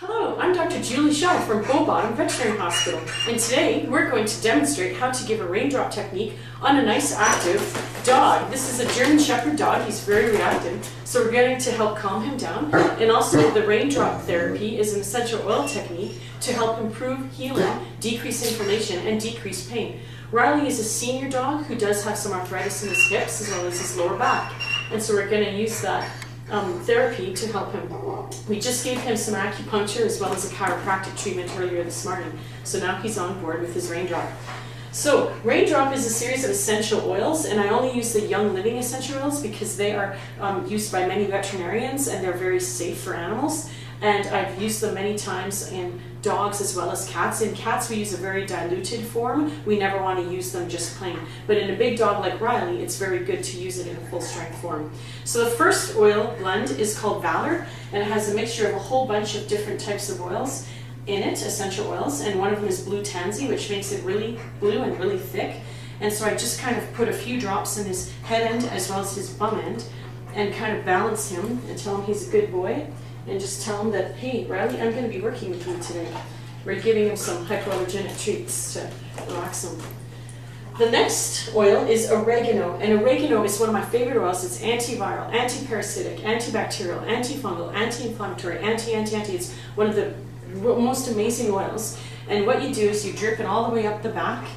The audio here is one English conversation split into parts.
Hello, I'm Dr. Julie Shaw from Bowbottom Veterinary Hospital, and today we're going to demonstrate how to give a raindrop technique on a nice active dog. This is a German Shepherd dog. He's very reactive, so we're going to help calm him down. And also the raindrop therapy is an essential oil technique to help improve healing, decrease inflammation, and decrease pain. Riley is a senior dog who does have some arthritis in his hips as well as his lower back, and so we're going to use that therapy to help him. We just gave him some acupuncture as well as a chiropractic treatment earlier this morning. So now he's on board with his RainDrop. So RainDrop is a series of essential oils, and I only use the Young Living essential oils because they are used by many veterinarians and they're very safe for animals. And I've used them many times in dogs as well as cats. In cats, we use a very diluted form. We never want to use them just plain. But in a big dog like Riley, it's very good to use it in a full strength form. So the first oil blend is called Valor, and it has a mixture of a whole bunch of different types of oils in it, essential oils, and one of them is blue tansy, which makes it really blue and really thick. And so I just kind of put a few drops in his head end as well as his bum end and kind of balance him and tell him he's a good boy. And just tell him that, hey, Riley, I'm going to be working with you today. We're giving him some hypoallergenic treats to relax him. The next oil is oregano, and oregano is one of my favorite oils. It's antiviral, antiparasitic, antibacterial, antifungal, anti-inflammatory, anti. It's one of the most amazing oils. And what you do is you drip it all the way up the back,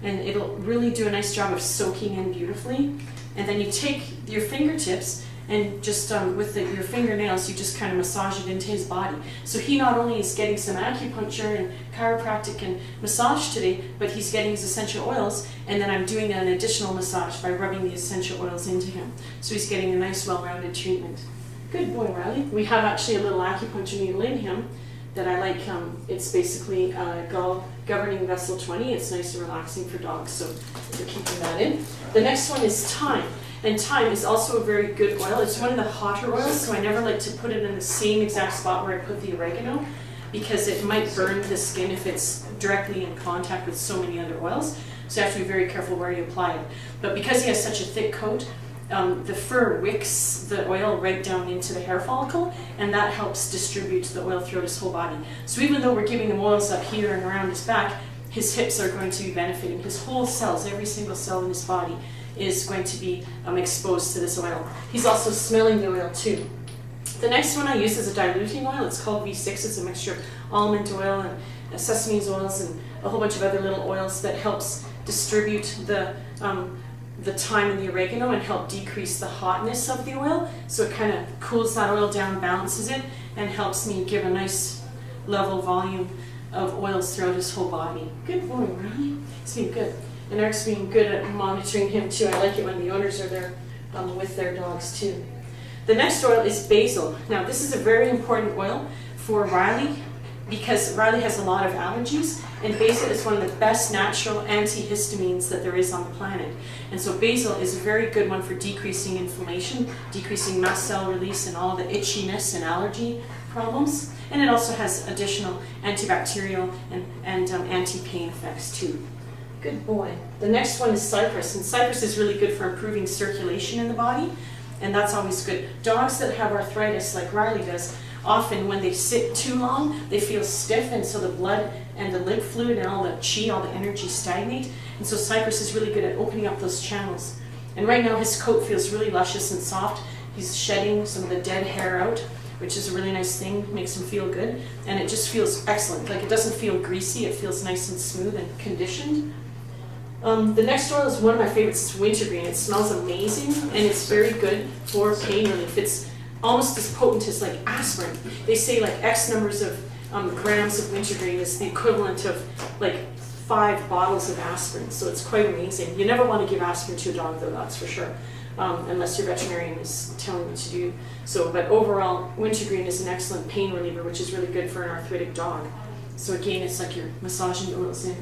and it'll really do a nice job of soaking in beautifully. And then you take your fingertips and just with your fingernails, you just kind of massage it into his body. So he not only is getting some acupuncture and chiropractic and massage today, but he's getting his essential oils, and then I'm doing an additional massage by rubbing the essential oils into him. So he's getting a nice, well-rounded treatment. Good boy, Riley. We have actually a little acupuncture needle in him that I like. It's basically gall governing vessel 20. It's nice and relaxing for dogs, so we're keeping that in. The next one is thyme. And thyme is also a very good oil. It's one of the hotter oils, so I never like to put it in the same exact spot where I put the oregano because it might burn the skin if it's directly in contact with so many other oils. So you have to be very careful where you apply it. But because he has such a thick coat, the fur wicks the oil right down into the hair follicle, and that helps distribute the oil throughout his whole body. So even though we're giving him oils up here and around his back, his hips are going to be benefiting. His whole cells, every single cell in his body, is going to be exposed to this oil. He's also smelling the oil too. The next one I use is a diluting oil. It's called V6. It's a mixture of almond oil and sesame oils and a whole bunch of other little oils that helps distribute the thyme and the oregano and help decrease the hotness of the oil. So it kind of cools that oil down, balances it, and helps me give a nice level volume of oils throughout his whole body. Good boy, Riley. He's been good. And Eric's being good at monitoring him too. I like it when the owners are there with their dogs too. The next oil is basil. Now this is a very important oil for Riley because Riley has a lot of allergies, and basil is one of the best natural antihistamines that there is on the planet. And so basil is a very good one for decreasing inflammation, decreasing mast cell release and all the itchiness and allergy problems. And it also has additional antibacterial and anti-pain effects too. Good boy. The next one is cypress, and cypress is really good for improving circulation in the body, and that's always good. Dogs that have arthritis, like Riley does, often when they sit too long, they feel stiff, and so the blood and the lymph fluid and all the chi, all the energy stagnate, and so cypress is really good at opening up those channels. And right now his coat feels really luscious and soft. He's shedding some of the dead hair out, which is a really nice thing, makes him feel good, and it just feels excellent. Like, it doesn't feel greasy, it feels nice and smooth and conditioned. The next oil is one of my favorites. It's wintergreen. It smells amazing, and it's very good for pain relief. It's almost as potent as like aspirin. They say like X numbers of grams of wintergreen is the equivalent of like 5 bottles of aspirin, so it's quite amazing. You never want to give aspirin to a dog though, that's for sure, unless your veterinarian is telling you to do so. But overall, wintergreen is an excellent pain reliever, which is really good for an arthritic dog. So again, it's like you're massaging the oils in.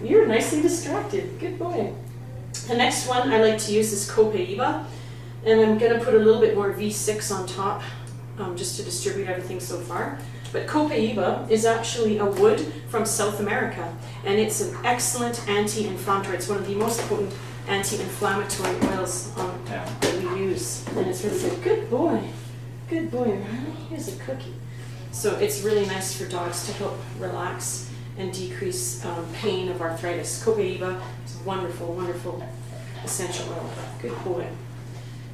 You're nicely distracted. Good boy. The next one I like to use is copaiba, and I'm going to put a little bit more V6 on top just to distribute everything so far. But copaiba is actually a wood from South America, and it's an excellent anti-inflammatory. It's one of the most potent anti-inflammatory oils that we use, and it's really good. Good boy. Good boy, Riley. Here's a cookie. So it's really nice for dogs to help relax and decrease pain of arthritis. Copaiba is a wonderful, wonderful essential oil. Good boy.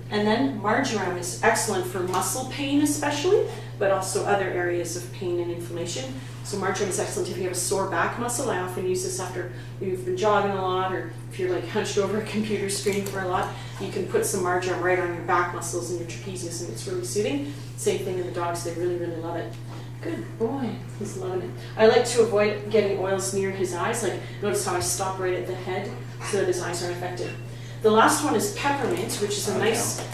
And then marjoram is excellent for muscle pain especially, but also other areas of pain and inflammation. So marjoram is excellent if you have a sore back muscle. I often use this after you've been jogging a lot, or if you're like hunched over a computer screen for a lot. You can put some marjoram right on your back muscles and your trapezius, and it's really soothing. Same thing in the dogs, they really, really love it. Good boy, he's loving it. I like to avoid getting oils near his eyes. Like, notice how I stop right at the head so that his eyes aren't affected. The last one is peppermint, which is a nice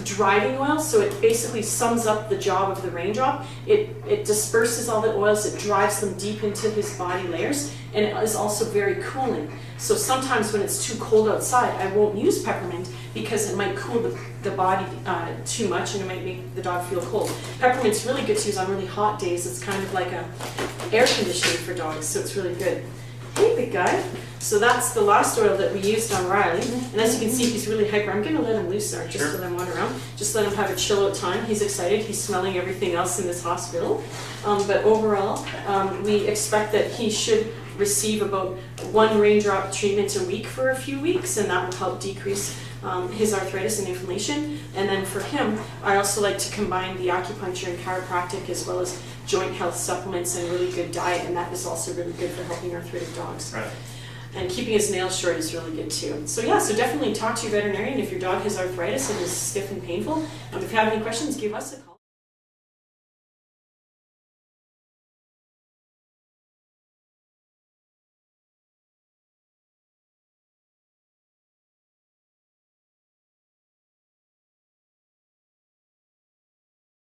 driving oil. So it basically sums up the job of the RainDrop. It disperses all the oils, it drives them deep into his body layers, and it is also very cooling. So sometimes when it's too cold outside, I won't use peppermint because it might cool the body too much, and it might make the dog feel cold. Peppermint's really good to use on really hot days. It's kind of like a air conditioning for dogs, so it's really good. Hey, big guy. So that's the last oil that we used on Riley. And as you can see, he's really hyper. I'm going to let him loose there, just to let him wander around. Just let him have a chill out time. He's excited. He's smelling everything else in this hospital. But overall, we expect that he should receive about 1 RainDrop treatment a week for a few weeks, and that will help decrease his arthritis and inflammation. And then for him, I also like to combine the acupuncture and chiropractic as well as joint health supplements and really good diet, and that is also really good for helping arthritic dogs. Right. And keeping his nails short is really good too. So yeah, so definitely talk to your veterinarian if your dog has arthritis and is stiff and painful. If you have any questions, give us a call.